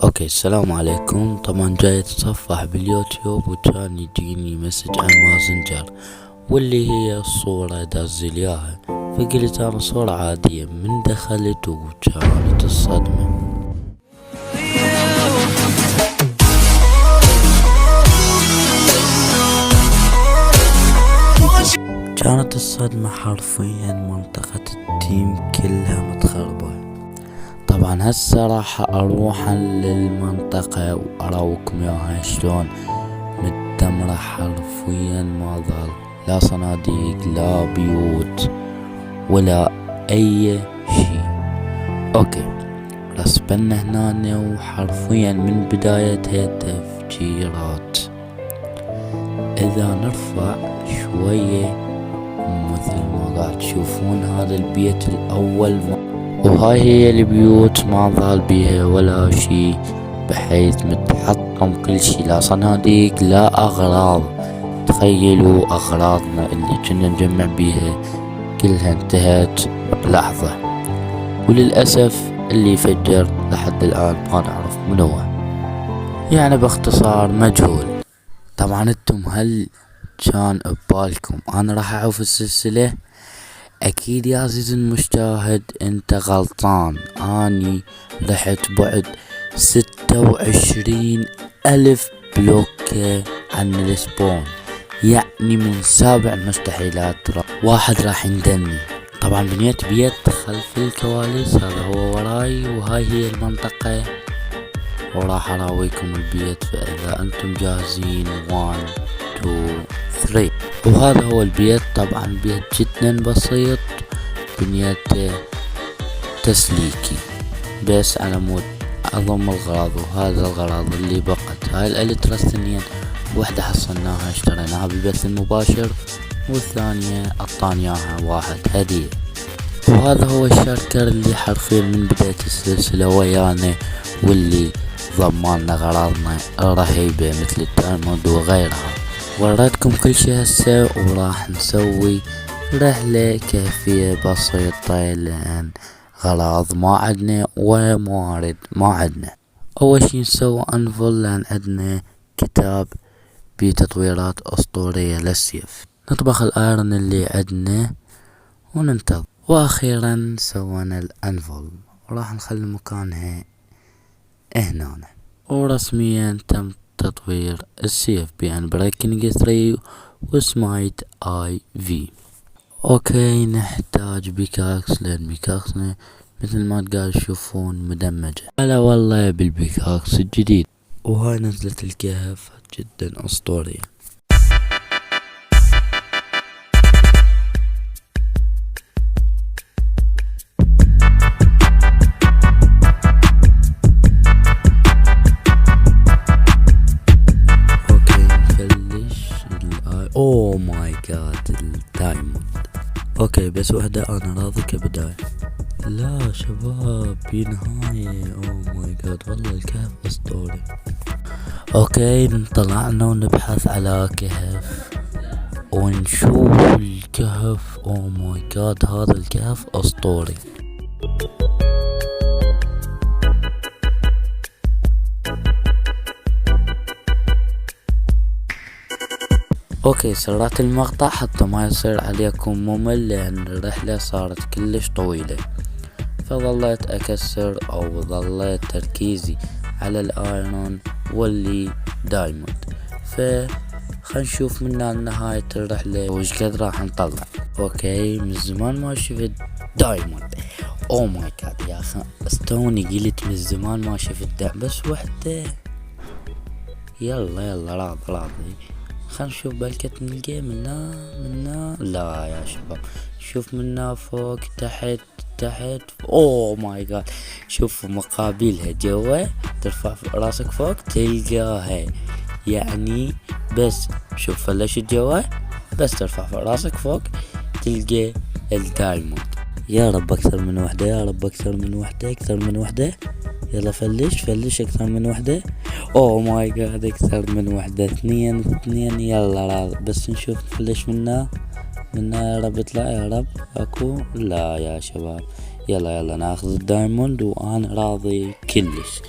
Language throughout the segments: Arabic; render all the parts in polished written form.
اوكي، السلام عليكم. طبعا جاي اتصفح باليوتيوب وكان يجيني مسج عن مازنجر، واللي هي الصورة داز لي اياها. فقلت انا صورة عادية، من دخلت وكانت الصدمة. كانت الصدمة حرفيا منطقة التيم كلها متخربة. طبعا هسه راح اروح للمنطقة واراوكم ياها شلون متدمرة حرفيا. ما ظل لا صناديق لا بيوت ولا اي شي. اوكي، رسبنا هنا وحرفيا من بداية تفجيرات. اذا نرفع شوية مثل ما قاعد تشوفون هذا البيت الاول وهاي هي البيوت ما ظل بيها ولا شي، بحيث متحطم كل شي، لا صناديق لا اغراض. تخيلوا اغراضنا اللي كنا نجمع بيها كلها انتهت بلحظة، وللأسف اللي فجر لحد الآن ما نعرف من هو، يعني باختصار مجهول. طبعا انتم هل كان ببالكم انا راح اعوف السلسلة؟ اكيد يا عزيزي المشاهد انت غلطان. اني رحت بعد 26 الف بلوكة عن السبون، يعني من 7 مستحيلات واحد راح يندني. طبعا بنيت بيت خلف الكواليس، هذا هو وراي وهاي هي المنطقة، وراح اراويكم البيت. فاذا انتم جاهزين 1 2 3. وهذا هو البيت. طبعا بيت جدا بسيط، بنيته تسليكي بس على مود اضم الغراض. وهذا الغراض اللي بقت هاي الالترا الثنين، واحدة حصلناها اشتريناها بالبث المباشر، والثانية اعطانياها واحد هدية. وهذا هو الشاركر اللي حرفيا من بداية السلسلة ويانا، واللي ضمنا غراضنا الرهيبة مثل الدايموند وغيرها. وريتكم كل شي هسه، وراح نسوي رحلة كيفية بسيطة لان غراض ما عدنا وموارد ما عدنا. اول شي نسوي انفل لان عدنا كتاب بتطويرات اسطورية للسيف. نطبخ الايرون اللي عدنا وننتظر. واخيرا سوينا الانفل وراح نخلي مكانها هنا. ورسميا تم تطوير السيف بان بريكنج 3 وسمايت اي في. اوكي، نحتاج بيكاكس لان بيكاكسنا مثل ما تقال تشوفون مدمجة. هلا والله بالبيكاكس الجديد. وهاي نزلة الكهف جدا اسطورية. اوه ماي جاد الدايموند. اوكي بس وحدة انا راضي كبداية. لا شباب بنهاية. اوه ماي جاد والله الكهف اسطوري. اوكي طلعنا ونبحث على كهف ونشوف الكهف. اوه ماي جاد هذا الكهف اسطوري. اوكي سرعت المقطع حتى ما يصير عليكم ممل لان الرحلة صارت كلش طويلة، فظليت اكسر او ظليت تركيزي على الايرون واللي دايموند. خلينا نشوف من نهاية الرحلة وش قد راح نطلع. اوكي من زمان ما شفت دايموند. اوه ماي جاد يا اخي استوني قلت من زمان ما شفت دايموند بس وحدة. يلا راضي. خلينا نشوف بلكت نلقى منا لا يا شباب، شوف منا فوق تحت. اوه ماي جاد شوف مقابلها جوا، ترفع راسك فوق تلقاها، يعني بس شوف فلش جوا بس ترفع راسك فوق تلقى الدايموند. يا رب اكثر من وحدة، يا رب اكثر من وحدة. يلا فلش اكثر من وحدة. اوه ماي جاد اكثر من وحدة، اثنين. يلا راضي بس نشوف نفلش منا يا رب اطلع يا رب. اكو لا يا شباب. يلا ناخذ الدايموند وانا راضي كلش.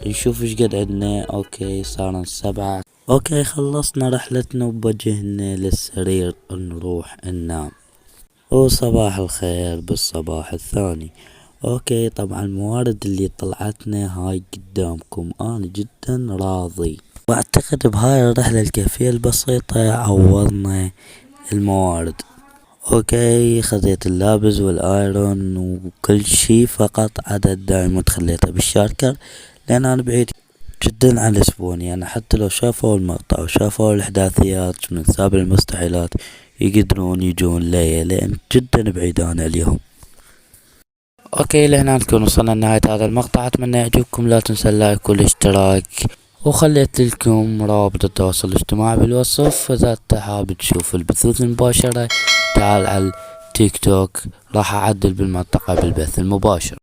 نشوف ايش قد عندنا. اوكي صارن 7. اوكي خلصنا رحلتنا وبوجهنا للسرير نروح ننام. وصباح الخير بالصباح الثاني. اوكي طبعا الموارد اللي طلعتنا هاي قدامكم، انا جدا راضي، واعتقد بهاي الرحلة الكيفية البسيطة عوضنا الموارد. اوكي خذيت اللابز والايرون وكل شي، فقط عدد الدايموند خليته بالشاركر لان انا بعيد جدا عن الاسبوني. يعني حتى لو شافوا المقطع وشافوا الاحداثيات من سابع المستحيلات يقدرون يجون لي لان جدا بعيدان عليهم. اوكي لهنا نكون وصلنا لنهاية هذا المقطع، اتمنى يعجبكم، لا تنسى اللايك والاشتراك، وخليت لكم رابط التواصل الاجتماعي بالوصف، اذا انت حابب تشوف البثوث المباشرة تعال على التيك توك، راح اعدل بالمنطقة بالبث المباشر.